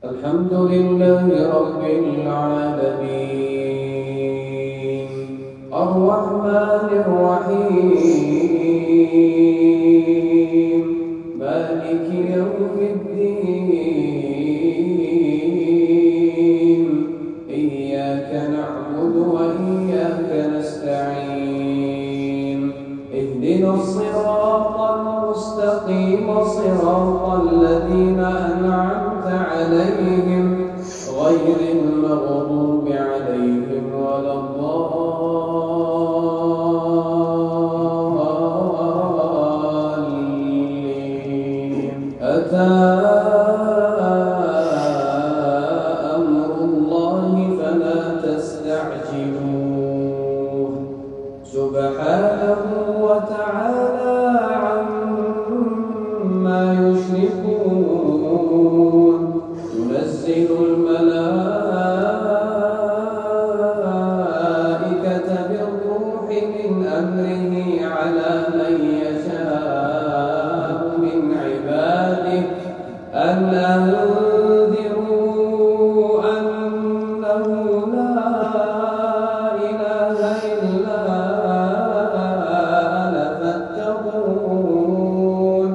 الحمد لله رب العالمين الرحمن الرحيم مالك يوم الدين إياك نعبد وإياك نستعين اهدنا الصراط المستقيم صراط الذين أنعمت عليهم غير المغضوب عليهم ولا الضالين أتى أمر الله فلا تستعجلوه سبحانه وتعالى عما يشركون ينزل الملائكة بالروح من أمره على من يشاء من عباده أن أنذروا أنه لا إله إلا أنا فاتقون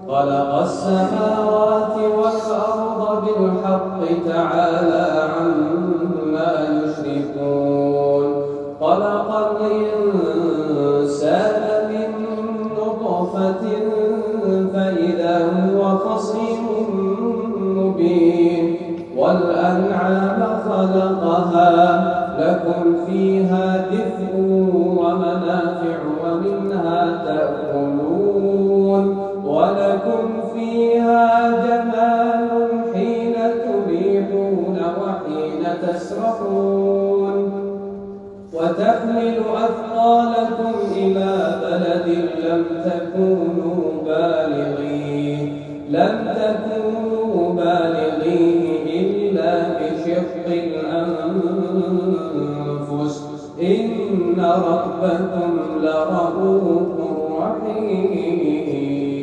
خلق السماوات والأرض بالحق تعالى عما يشركون خلق الإنسان من نطفة فإذا هو خصيم مبين والأنعام خلقها لكم فيها دفء ومنافع ومنها تأكلون ولكم فيها جمال حين تريحون وحين تسرحون وتحمل أثقالكم إلى بلد لم تكونوا بالغيه إلا بشق الأنفس إن ربكم لرؤوف رحيم